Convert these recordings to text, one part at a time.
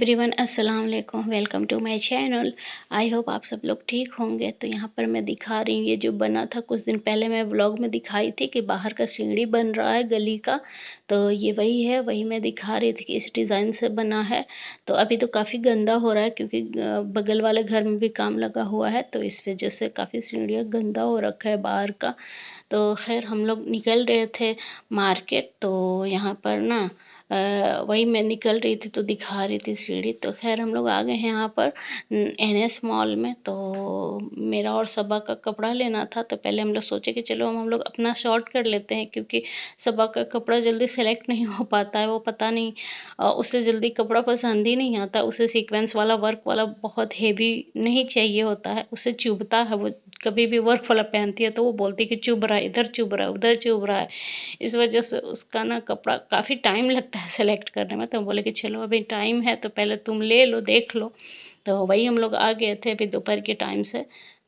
Everyone, अस्सलाम वालेकुम। Welcome to my channel. I hope आप सब लोग ठीक होंगे। तो यहाँ पर मैं दिखा रही हूँ ये जो बना था कुछ दिन पहले मैं व्लॉग में दिखाई थी कि बाहर का सीढ़ी बन रहा है गली का। तो ये वही है, वही मैं दिखा रही थी कि इस डिज़ाइन से बना है। तो अभी तो काफ़ी गंदा हो रहा है क्योंकि बगल वाले घर में भी काम लगा हुआ है, तो इस वजह से काफ़ी सीढ़ियाँ गंदा हो रखा है बाहर का। तो खैर हम लोग निकल रहे थे मार्केट, तो यहाँ पर ना वही मैं निकल रही थी तो दिखा रही थी सीढ़ी। तो खैर हम लोग आ गए हैं यहाँ पर एनएस मॉल में। तो मेरा और सबा का कपड़ा लेना था, तो पहले हम लोग सोचे कि चलो हम लोग अपना शॉर्ट कर लेते हैं क्योंकि सबा का कपड़ा जल्दी सेलेक्ट नहीं हो पाता है। वो पता नहीं उसे जल्दी कपड़ा पसंद ही नहीं आता। उसे सीक्वेंस वाला वर्क वाला बहुत हेवी नहीं चाहिए होता है, उसे चुभता है। वो कभी भी वर्क वाला पहनती है तो वो बोलती है कि चुभ रहा है, इधर चुभ रहा है, उधर चुभ रहा है। इस वजह से उसका ना कपड़ा काफ़ी टाइम लगता है सेलेक्ट करने में। तो हम बोले कि चलो अभी टाइम है तो पहले तुम ले लो, देख लो। तो वही हम लोग आ गए थे अभी दोपहर के टाइम से।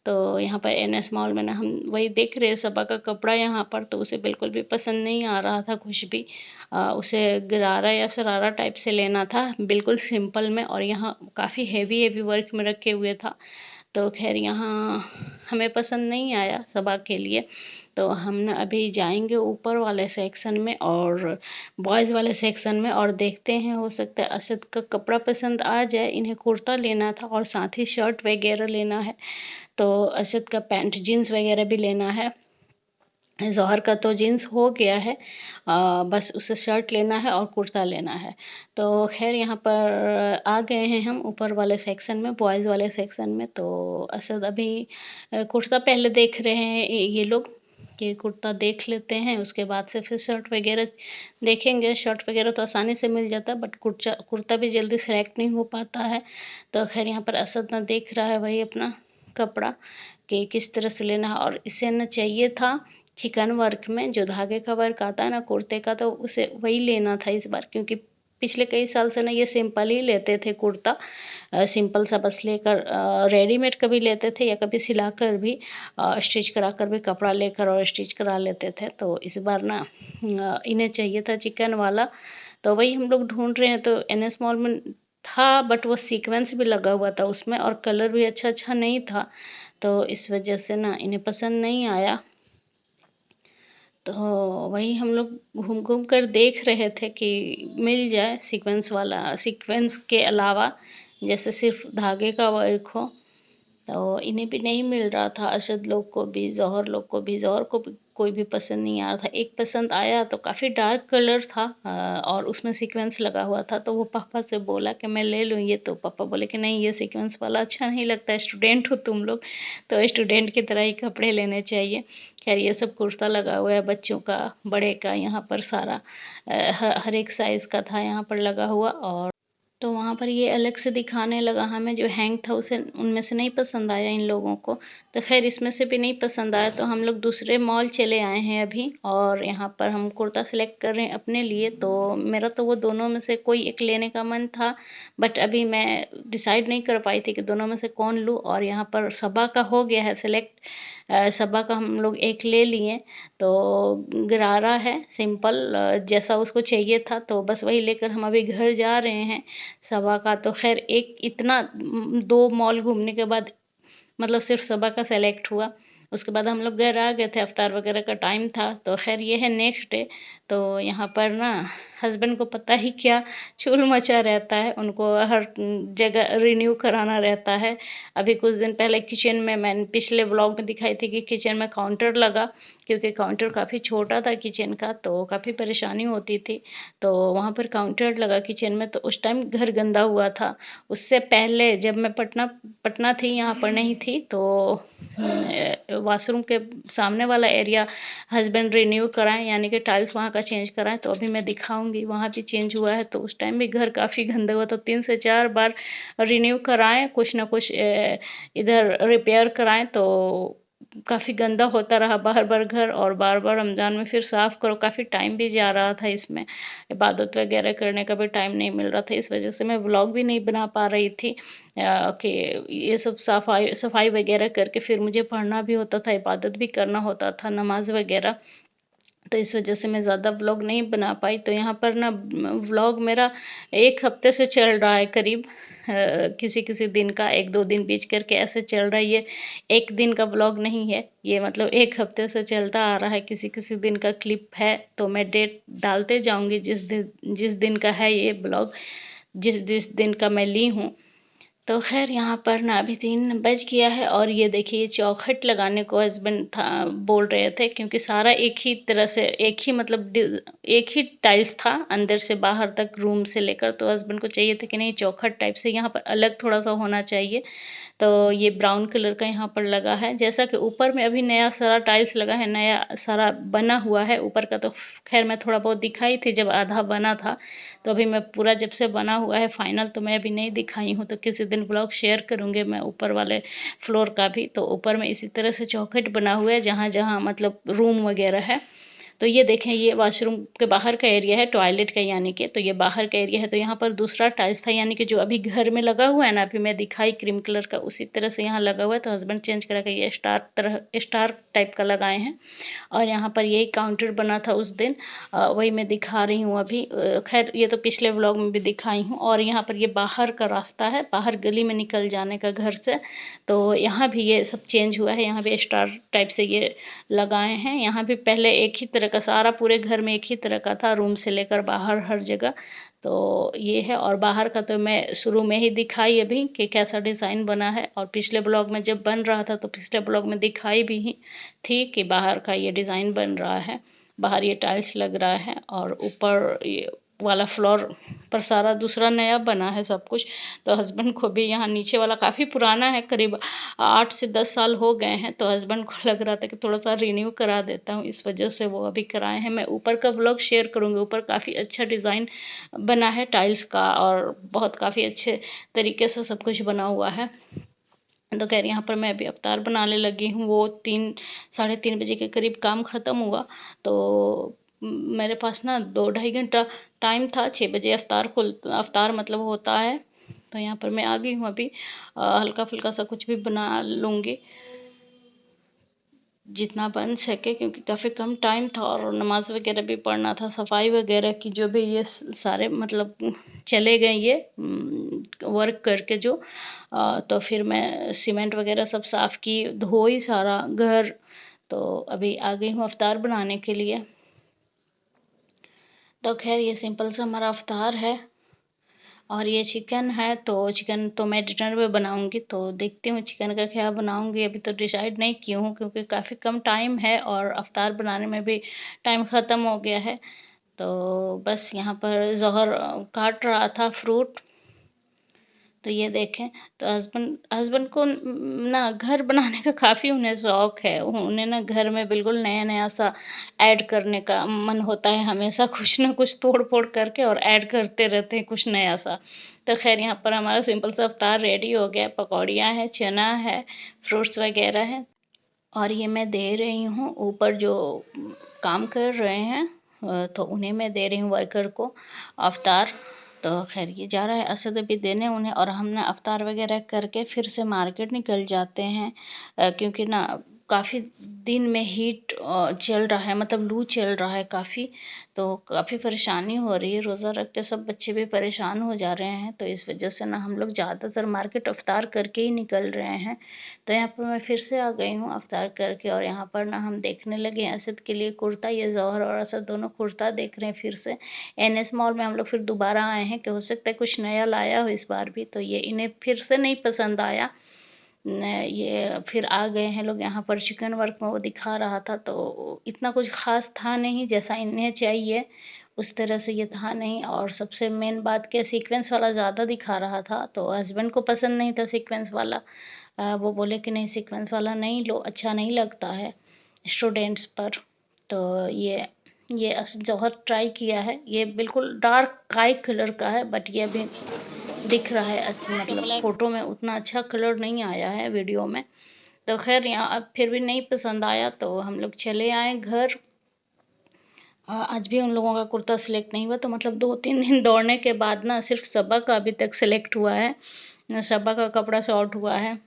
तो यहाँ पर एनएस मॉल में ना हम वही देख रहे सबा का कपड़ा यहाँ पर। तो उसे बिल्कुल भी पसंद नहीं आ रहा था कुछ भी। उसे गरारा या सरारा टाइप से लेना था, बिल्कुल सिंपल में। और यहाँ काफ़ी हेवी हेवी वर्क में रखे हुए था। तो खैर यहाँ हमें पसंद नहीं आया सबा के लिए। तो हम ना अभी जाएंगे ऊपर वाले सेक्शन में और बॉयज़ वाले सेक्शन में, और देखते हैं हो सकता है असद का कपड़ा पसंद आ जाए। इन्हें कुर्ता लेना था और साथ ही शर्ट वगैरह लेना है। तो असद का पैंट जीन्स वगैरह भी लेना है। जौहर का तो जीन्स हो गया है, बस उसे शर्ट लेना है और कुर्ता लेना है। तो खैर यहाँ पर आ गए हैं हम ऊपर वाले सेक्शन में, बॉयज़ वाले सेक्शन में। तो असद अभी कुर्ता पहले देख रहे हैं ये लोग कि कुर्ता देख लेते हैं, उसके बाद से फिर शर्ट वगैरह देखेंगे। शर्ट वगैरह तो आसानी से मिल जाता है, बट कुर्ता कुर्ता भी जल्दी सेलेक्ट नहीं हो पाता है। तो खैर यहाँ पर असद ना देख रहा है वही अपना कपड़ा कि किस तरह से लेना है। और इसे ना चाहिए था चिकन वर्क में, जो धागे का वर्क आता है ना कुर्ते का, तो उसे वही लेना था इस बार। क्योंकि पिछले कई साल से ना ये सिंपल ही लेते थे कुर्ता, सिंपल सा बस लेकर रेडीमेड कभी लेते थे या कभी सिलाकर भी स्टिच कराकर भी कपड़ा लेकर और स्टिच करा लेते थे। तो इस बार ना इन्हें चाहिए था चिकन वाला। तो वही हम लोग ढूंढ रहे हैं। तो एनएस मॉल में था, बट वो सीक्वेंस भी लगा हुआ था उसमें और कलर भी अच्छा अच्छा नहीं था। तो इस वजह से ना इन्हें पसंद नहीं आया। तो वही हम लोग घूम घूम कर देख रहे थे कि मिल जाए सीक्वेंस वाला, सीक्वेंस के अलावा जैसे सिर्फ धागे का वर्क हो। तो इन्हें भी नहीं मिल रहा था, अरशद लोग को भी, जौहर लोग को भी। जौहर को भी कोई भी पसंद नहीं आ रहा था। एक पसंद आया तो काफ़ी डार्क कलर था और उसमें सीक्वेंस लगा हुआ था। तो वो पापा से बोला कि मैं ले लूँ ये। तो पापा बोले कि नहीं, ये सीक्वेंस वाला अच्छा नहीं लगता, स्टूडेंट हो तुम लोग, तो स्टूडेंट की तरह ही कपड़े लेने चाहिए। खैर ये सब कुर्ता लगा हुआ है, बच्चों का, बड़े का, यहाँ पर सारा हर एक साइज़ का था यहाँ पर लगा हुआ। और तो वहाँ पर ये अलग से दिखाने लगा, हमें जो हैंग था उसे उनमें से नहीं पसंद आया इन लोगों को। तो खैर इसमें से भी नहीं पसंद आया तो हम लोग दूसरे मॉल चले आए हैं अभी, और यहाँ पर हम कुर्ता सेलेक्ट कर रहे हैं अपने लिए। तो मेरा तो वो दोनों में से कोई एक लेने का मन था, बट अभी मैं डिसाइड नहीं कर पाई थी कि दोनों में से कौन लूँ। और यहाँ पर सबा का हो गया है सेलेक्ट, सबा का हम लोग एक ले लिए। तो गरारा है सिंपल, जैसा उसको चाहिए था, तो बस वही लेकर हम अभी घर जा रहे हैं। सबा का तो खैर एक इतना 2 मॉल घूमने के बाद मतलब सिर्फ सबा का सेलेक्ट हुआ। उसके बाद हम लोग घर आ गए थे, अफ्तार वगैरह का टाइम था। तो खैर ये है नेक्स्ट डे। तो यहाँ पर ना हस्बैंड को पता ही क्या चूल मचा रहता है, उनको हर जगह रिन्यू कराना रहता है। अभी कुछ दिन पहले किचन में, मैंने पिछले ब्लॉग में दिखाई थी कि किचन में काउंटर लगा, क्योंकि काउंटर काफ़ी छोटा था किचन का, तो काफ़ी परेशानी होती थी। तो वहाँ पर काउंटर लगा किचन में, तो उस टाइम घर गंदा हुआ था। उससे पहले जब मैं पटना पटना थी, यहाँ पर नहीं थी, तो वॉशरूम के सामने वाला एरिया हस्बैंड रिन्यू कराएं, यानी कि टाइल्स वहाँ का चेंज कराएं। तो अभी मैं दिखाऊंगी, वहाँ भी चेंज हुआ है। तो उस टाइम भी घर काफ़ी गंदा हुआ, तो 3 से 4 बार रिन्यू कराएं, कुछ ना कुछ इधर रिपेयर कराएं। तो काफ़ी गंदा होता रहा बार बार घर, और बार बार रमज़ान में फिर साफ़ करो, काफ़ी टाइम भी जा रहा था इसमें, इबादत वगैरह करने का भी टाइम नहीं मिल रहा था। इस वजह से मैं व्लॉग भी नहीं बना पा रही थी कि ये सब सफाई सफाई वगैरह करके फिर मुझे पढ़ना भी होता था, इबादत भी करना होता था, नमाज वगैरह। तो इस वजह से मैं ज़्यादा व्लॉग नहीं बना पाई। तो यहाँ पर ना व्लॉग मेरा 1 हफ्ते से चल रहा है करीब, किसी किसी दिन का 1-2 दिन बीच करके ऐसे चल रहा है। ये एक दिन का व्लॉग नहीं है, ये मतलब 1 हफ्ते से चलता आ रहा है। किसी किसी दिन का क्लिप है तो मैं डेट डालते जाऊंगी, जिस दिन का है ये ब्लॉग, जिस जिस दिन का मैं ली हूँ। तो खैर यहाँ पर ना अभी 3 बज गया है और ये देखिए चौखट लगाने को हस्बैंड था बोल रहे थे, क्योंकि सारा एक ही तरह से एक ही मतलब एक ही टाइल्स था अंदर से बाहर तक रूम से लेकर। तो हस्बैंड को चाहिए था कि नहीं चौखट टाइप से यहाँ पर अलग थोड़ा सा होना चाहिए। तो ये ब्राउन कलर का यहाँ पर लगा है, जैसा कि ऊपर में अभी नया सारा टाइल्स लगा है, नया सारा बना हुआ है ऊपर का। तो खैर मैं थोड़ा बहुत दिखाई थी जब आधा बना था, तो अभी मैं पूरा जब से बना हुआ है फाइनल तो मैं अभी नहीं दिखाई हूँ। तो किसी दिन ब्लॉग शेयर करूँगी मैं ऊपर वाले फ्लोर का भी। तो ऊपर में इसी तरह से चौखट बना हुआ है जहाँ जहाँ मतलब रूम वगैरह है। तो ये देखें ये वॉशरूम के बाहर का एरिया है, टॉयलेट का यानी कि, तो ये बाहर का एरिया है। तो यहाँ पर दूसरा टाइल्स था यानी कि जो अभी घर में लगा हुआ है ना, अभी मैं दिखाई क्रीम कलर का, उसी तरह से यहाँ लगा हुआ है। तो हस्बैंड चेंज करा के ये स्टार टाइप का लगाए हैं। और यहाँ पर यही काउंटर बना था उस दिन, वही मैं दिखा रही हूँ अभी। खैर ये तो पिछले व्लॉग में भी दिखाई हूँ। और यहाँ पर ये बाहर का रास्ता है, बाहर गली में निकल जाने का घर से। तो यहाँ भी ये सब चेंज हुआ है, यहाँ भी स्टार टाइप से ये लगाए हैं। यहाँ भी पहले एक ही तरह का सारा पूरे घर में एक ही तरह का था, रूम से लेकर बाहर हर जगह। तो ये है। और बाहर का तो मैं शुरू में ही दिखाई अभी कि कैसा डिज़ाइन बना है, और पिछले ब्लॉग में जब बन रहा था तो पिछले ब्लॉग में दिखाई भी ही थी कि बाहर का ये डिज़ाइन बन रहा है, बाहर ये टाइल्स लग रहा है और ऊपर ये वाला फ्लोर पर सारा दूसरा नया बना है सब कुछ। तो हस्बैंड को भी यहाँ नीचे वाला काफ़ी पुराना है, करीब 8 से 10 साल हो गए हैं। तो हस्बैंड को लग रहा था कि थोड़ा सा रिन्यू करा देता हूँ, इस वजह से वो अभी कराए हैं। मैं ऊपर का व्लॉग शेयर करूँगी, ऊपर काफ़ी अच्छा डिज़ाइन बना है टाइल्स का और बहुत काफ़ी अच्छे तरीके से सब कुछ बना हुआ है। तो खैर यहाँ पर मैं अभी अवतार बनाने लगी हूँ। वो 3 साढ़े 3 बजे के करीब काम ख़त्म हुआ। तो मेरे पास ना 2-2.5 घंटा टाइम था, 6 बजे अवतार मतलब होता है। तो यहाँ पर मैं आ गई हूँ अभी, हल्का फुल्का सा कुछ भी बना लूँगी जितना बन सके, क्योंकि काफ़ी कम टाइम था और नमाज वगैरह भी पढ़ना था, सफाई वगैरह की जो भी ये सारे मतलब चले गए ये वर्क करके जो, तो फिर मैं सीमेंट वगैरह सब साफ़ की, धोई सारा घर। तो अभी आ गई हूँ अवतार बनाने के लिए। तो खैर ये सिंपल सा हमारा अवतार है। और ये चिकन है, तो चिकन तो मैं डिनर में बनाऊंगी, तो देखती हूँ चिकन का क्या बनाऊंगी। अभी तो डिसाइड नहीं की हूँ क्योंकि काफ़ी कम टाइम है और अवतार बनाने में भी टाइम ख़त्म हो गया है। तो बस यहाँ पर जहर काट रहा था फ्रूट। तो ये देखें, तो हस्बैंड हस्बैंड को ना घर बनाने का काफ़ी उन्हें शौक है। उन्हें ना घर में बिल्कुल नया नया सा ऐड करने का मन होता है, हमेशा कुछ ना कुछ तोड़ फोड़ करके और ऐड करते रहते हैं कुछ नया सा। तो खैर यहाँ पर हमारा सिंपल सा अवतार रेडी हो गया। पकौड़ियाँ हैं, चना है, फ्रूट्स वगैरह हैं। और ये मैं दे रही हूँ ऊपर जो काम कर रहे हैं, तो उन्हें मैं दे रही हूँ वर्कर को अवतार। तो खैर ये जा रहा है असद अभी देने उन्हें, और हम ना अवतार वगैरह करके फिर से मार्केट निकल जाते हैं, क्योंकि ना काफ़ी दिन में हीट चल रहा है, मतलब लू चल रहा है काफ़ी। तो काफ़ी परेशानी हो रही है, रोज़ा रख के सब बच्चे भी परेशान हो जा रहे हैं। तो इस वजह से ना हम लोग ज़्यादातर मार्केट अवतार करके ही निकल रहे हैं। तो यहाँ पर मैं फिर से आ गई हूँ अवतार करके, और यहाँ पर ना हम देखने लगे असद के लिए कुर्ता। ये जौहर और असद दोनों कुर्ता देख रहे हैं फिर से। NS मॉल में हम लोग फिर दोबारा आए हैं कि हो सकता है कुछ नया लाया हो इस बार भी। तो ये इन्हें फिर से नहीं पसंद आया, ये फिर आ गए हैं लोग। यहाँ पर चिकन वर्क में वो दिखा रहा था, तो इतना कुछ खास था नहीं, जैसा इन्हें चाहिए उस तरह से ये था नहीं। और सबसे मेन बात क्या, सीक्वेंस वाला ज़्यादा दिखा रहा था, तो हस्बैंड को पसंद नहीं था सीक्वेंस वाला। वो बोले कि नहीं सीक्वेंस वाला नहीं लो, अच्छा नहीं लगता है स्टूडेंट्स पर। तो ये जौहर ट्राई किया है, ये बिल्कुल डार्क काई कलर का है, बट ये अभी दिख रहा है मतलब फोटो में उतना अच्छा कलर नहीं आया है वीडियो में। तो खैर यहाँ अब फिर भी नहीं पसंद आया तो हम लोग चले आए घर। आज भी उन लोगों का कुर्ता सिलेक्ट नहीं हुआ, तो मतलब 2-3 दिन दौड़ने के बाद ना सिर्फ सबा का अभी तक सिलेक्ट हुआ है, सबा का कपड़ा शॉर्ट हुआ है।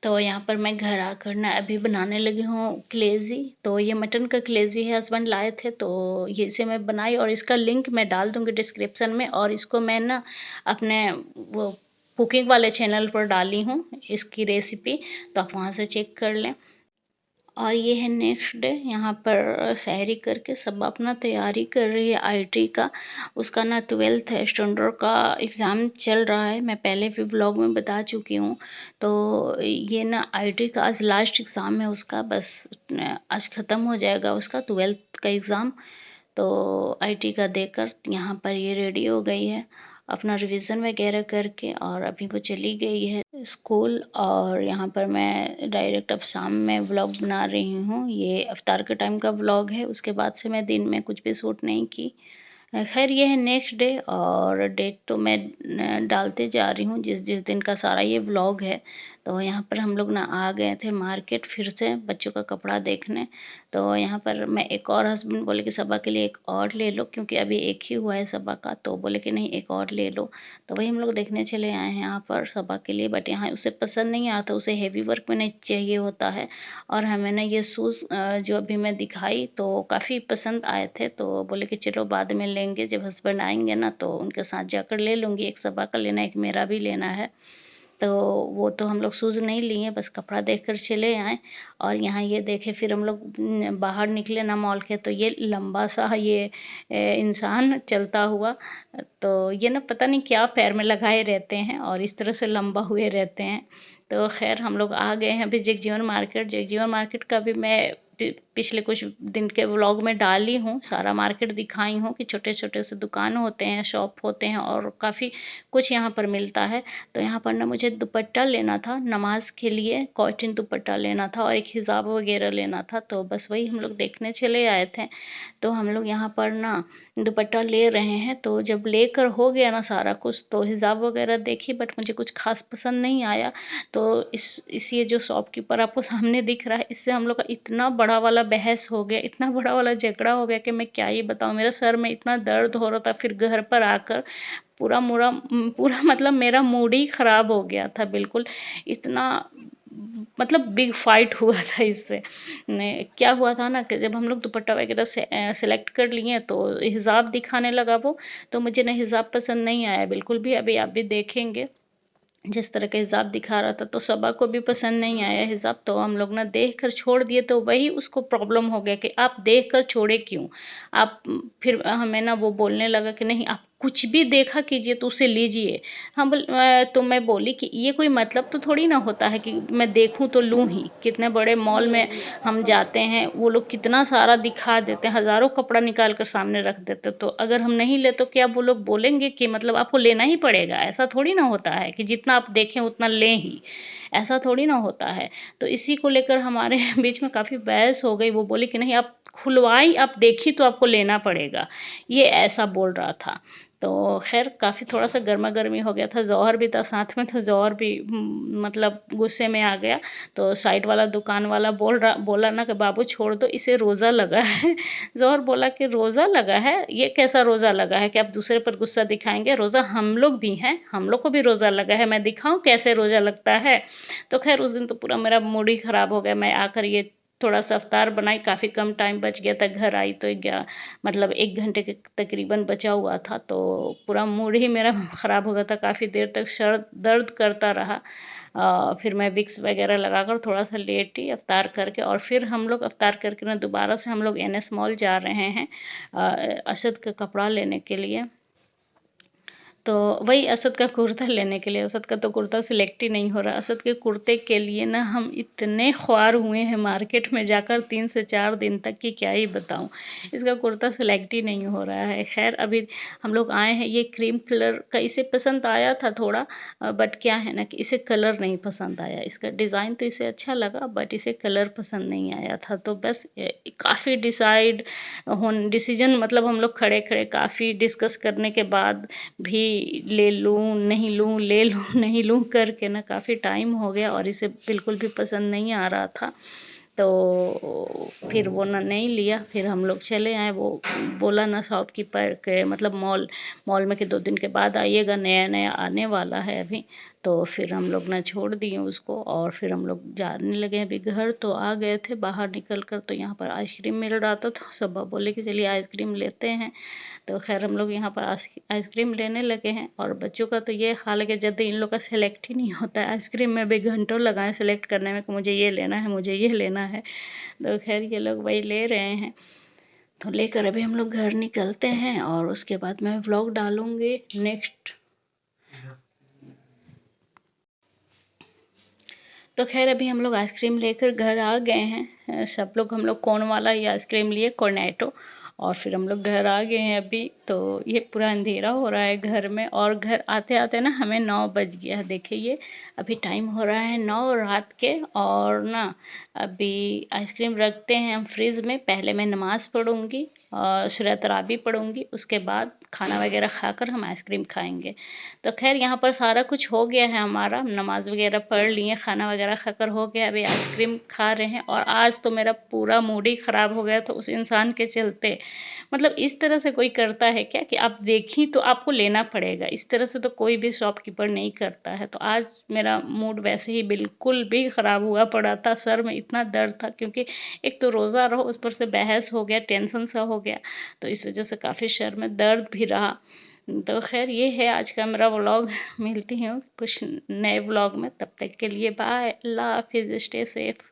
तो यहाँ पर मैं घर आकर ना अभी बनाने लगी हूँ कलेजी। तो ये मटन का कलेजी है, हस्बैंड लाए थे तो ये इसे मैं बनाई, और इसका लिंक मैं डाल दूँगी डिस्क्रिप्शन में। और इसको मैं ना अपने वो कुकिंग वाले चैनल पर डाली हूँ इसकी रेसिपी, तो आप वहाँ से चेक कर लें। और ये है नेक्स्ट डे, यहाँ पर सहरी करके सब अपना तैयारी कर रही है आईटी का। उसका ना 12th स्टैंडर्ड का एग्ज़ाम चल रहा है, मैं पहले भी ब्लॉग में बता चुकी हूँ। तो ये ना आईटी का आज लास्ट एग्ज़ाम है उसका, बस आज ख़त्म हो जाएगा उसका 12th का एग्ज़ाम। तो आईटी का देकर यहाँ पर ये रेडी हो गई है अपना रिवीजन वगैरह करके, और अभी वो चली गई है स्कूल। और यहाँ पर मैं डायरेक्ट अब शाम में व्लॉग बना रही हूँ। ये अफ्तार के टाइम का व्लॉग है, उसके बाद से मैं दिन में कुछ भी शूट नहीं की। खैर ये है नेक्स्ट डे, और डेट तो मैं डालते जा रही हूँ जिस जिस दिन का सारा ये व्लॉग है। तो यहाँ पर हम लोग ना आ गए थे मार्केट फिर से बच्चों का कपड़ा देखने। तो यहाँ पर मैं एक और, हस्बैंड बोले कि सबा के लिए एक और ले लो, क्योंकि अभी एक ही हुआ है सबा का, तो बोले कि नहीं एक और ले लो। तो वही हम लोग देखने चले आए हैं यहाँ पर सबा के लिए, बट यहाँ उसे पसंद नहीं आता, उसे हेवी वर्क में नहीं चाहिए होता है। और हमें ना ये शूज़ जो अभी मैं दिखाई तो काफ़ी पसंद आए थे, तो बोले कि चलो बाद में लेंगे, जब हस्बैंड आएंगे ना तो उनके साथ जाकर ले लूँगी। एक सबा का लेना, एक मेरा भी लेना है। तो वो तो हम लोग शूज़ नहीं लिए, बस कपड़ा देखकर चले आए। और यहाँ ये देखे, फिर हम लोग बाहर निकले ना मॉल के, तो ये लंबा सा ये इंसान चलता हुआ, तो ये ना पता नहीं क्या पैर में लगाए रहते हैं और इस तरह से लंबा हुए रहते हैं। तो खैर हम लोग आ गए हैं अभी जगजीवन मार्केट। जगजीवन मार्केट का भी मैं पिछले कुछ दिन के व्लॉग में डाली हूँ, सारा मार्केट दिखाई हूँ कि छोटे छोटे से दुकान होते हैं, शॉप होते हैं, और काफ़ी कुछ यहाँ पर मिलता है। तो यहाँ पर ना मुझे दुपट्टा लेना था नमाज के लिए, कॉटन दुपट्टा लेना था, और एक हिजाब वगैरह लेना था, तो बस वही हम लोग देखने चले आए थे। तो हम लोग यहाँ पर ना दुपट्टा ले रहे हैं, तो जब लेकर हो गया ना सारा कुछ, तो हिजाब वगैरह देखी, बट मुझे कुछ खास पसंद नहीं आया। तो इस ये जो शॉपकीपर आपको सामने दिख रहा है, इससे हम लोग का इतना बड़ा वाला बहस हो गया, इतना बड़ा वाला झगड़ा हो गया कि मैं क्या ही बताऊँ। मेरे सर में इतना दर्द हो रहा था, फिर घर पर आकर पूरा मतलब मेरा मूड ही खराब हो गया था बिल्कुल। इतना मतलब बिग फाइट हुआ था इससे। क्या हुआ था ना कि जब हम लोग दुपट्टा वगैरह से सेलेक्ट कर लिए, तो हिजाब दिखाने लगा वो, तो मुझे ना हिजाब पसंद नहीं आया बिल्कुल भी। अभी आप भी देखेंगे जिस तरह का हिजाब दिखा रहा था, तो सबा को भी पसंद नहीं आया हिजाब। तो हम लोग ना देख कर छोड़ दिए, तो वही उसको प्रॉब्लम हो गया कि आप देख कर छोड़े क्यों आप। फिर हमें ना वो बोलने लगा कि नहीं आप कुछ भी देखा कीजिए तो उसे लीजिए। तो मैं बोली कि ये कोई मतलब तो थोड़ी ना होता है कि मैं देखूं तो लूं ही। कितने बड़े मॉल में हम जाते हैं, वो लोग कितना सारा दिखा देते हैं, हजारों कपड़ा निकाल कर सामने रख देते, तो अगर हम नहीं ले तो क्या वो लोग बोलेंगे कि मतलब आपको लेना ही पड़ेगा? ऐसा थोड़ी ना होता है कि जितना आप देखें उतना लें ही, ऐसा थोड़ी ना होता है। तो इसी को लेकर हमारे बीच में काफ़ी बहस हो गई। वो बोली कि नहीं आप खुलवाई, आप देखी तो आपको लेना पड़ेगा, ये ऐसा बोल रहा था। तो खैर काफ़ी थोड़ा सा गर्मा गर्मी हो गया था, जौहर भी था साथ में, तो जौहर भी मतलब गुस्से में आ गया। तो साइड वाला दुकान वाला बोला ना कि बाबू छोड़ दो, इसे रोज़ा लगा है। जौहर बोला कि रोज़ा लगा है? ये कैसा रोज़ा लगा है कि आप दूसरे पर गुस्सा दिखाएंगे? रोज़ा हम लोग भी हैं, हम लोग को भी रोज़ा लगा है, मैं दिखाऊं कैसे रोज़ा लगता है? तो खैर उस दिन तो पूरा मेरा मूड ही खराब हो गया। मैं आकर ये थोड़ा सा अफ्तार बनाई, काफ़ी कम टाइम बच गया था, घर आई तो मतलब 1 घंटे के तकरीबन बचा हुआ था, तो पूरा मूड ही मेरा ख़राब हो गया था। काफ़ी देर तक सर दर्द करता रहा। फिर मैं विक्स वगैरह लगाकर थोड़ा सा लेटी अफ्तार करके, और फिर हम लोग अफ्तार करके ना दोबारा से हम लोग एनएस मॉल जा रहे हैं असद का कपड़ा लेने के लिए। तो वही असद का कुर्ता लेने के लिए। असद का तो कुर्ता सिलेक्ट ही नहीं हो रहा। असद के कुर्ते के लिए ना हम इतने ख्वार हुए हैं मार्केट में जाकर 3 से 4 दिन तक कि क्या ही बताऊं। इसका कुर्ता सिलेक्ट ही नहीं हो रहा है। खैर अभी हम लोग आए हैं, ये क्रीम कलर का इसे पसंद आया था थोड़ा, बट क्या है ना कि इसे कलर नहीं पसंद आया। इसका डिज़ाइन तो इसे अच्छा लगा, बट इसे कलर पसंद नहीं आया था। तो बस काफ़ी डिसीजन मतलब हम लोग खड़े खड़े काफ़ी डिस्कस करने के बाद भी ले लूँ नहीं लूँ, ले लूँ नहीं लूँ करके ना काफ़ी टाइम हो गया, और इसे बिल्कुल भी पसंद नहीं आ रहा था। तो फिर वो ना नहीं लिया, फिर हम लोग चले आए। वो बोला ना शॉपकीपर के मतलब मॉल में कि 2 दिन के बाद आइएगा, नया नया आने वाला है अभी। तो फिर हम लोग ना छोड़ दिए उसको और फिर हम लोग जाने लगे। अभी घर तो आ गए थे, बाहर निकल कर तो यहाँ पर आइसक्रीम मिल रहा था, तो सब बोले कि चलिए आइसक्रीम लेते हैं। तो खैर हम लोग यहाँ पर आइसक्रीम लेने लगे हैं। और बच्चों का तो ये हाल है कि जल्दी इन लोग का सिलेक्ट ही नहीं होता है। आइसक्रीम में भी घंटों लगाए सिलेक्ट करने में कि मुझे ये लेना है, मुझे ये लेना है। तो खैर ये लोग वही ले रहे हैं। तो लेकर अभी हम लोग घर निकलते हैं और उसके बाद मैं व्लॉग डालूंगी नेक्स्ट। तो खैर अभी हम लोग आइसक्रीम लेकर घर आ गए हैं। सब लोग हम लोग कोन वाला ये आइसक्रीम लिए, कोर्नेटो। और फिर हम लोग घर आ गए हैं अभी। तो ये पूरा अंधेरा हो रहा है घर में, और घर आते आते ना हमें 9 बज गया है। देखिए ये अभी टाइम हो रहा है 9 रात के। और ना अभी आइसक्रीम रखते हैं हम फ्रिज में। पहले मैं नमाज़ पढ़ूंगी और सूरह तराबी पढ़ूंगी, उसके बाद खाना वगैरह खाकर हम आइसक्रीम खाएंगे। तो खैर यहाँ पर सारा कुछ हो गया है हमारा, नमाज वगैरह पढ़ लिए, खाना वगैरह खाकर हो गया। अभी आइसक्रीम खा रहे हैं। और आज तो मेरा पूरा मूड ही ख़राब हो गया था उस इंसान के चलते। मतलब इस तरह से कोई करता है क्या कि आप देखी तो आपको लेना पड़ेगा? इस तरह से तो कोई भी शॉपकीपर नहीं करता है। तो आज मेरा मूड वैसे ही बिल्कुल भी ख़राब हुआ पड़ा था। सर में इतना दर्द था क्योंकि एक तो रोज़ा रहो, उस पर से बहस हो गया, टेंशन सा हो गया। तो इस वजह से काफ़ी सर में दर्द भी रहा। तो खैर ये है आज का मेरा व्लॉग। मिलती हूँ कुछ नए व्लॉग में, तब तक के लिए बाय, अल्लाह हाफिज़, स्टे सेफ।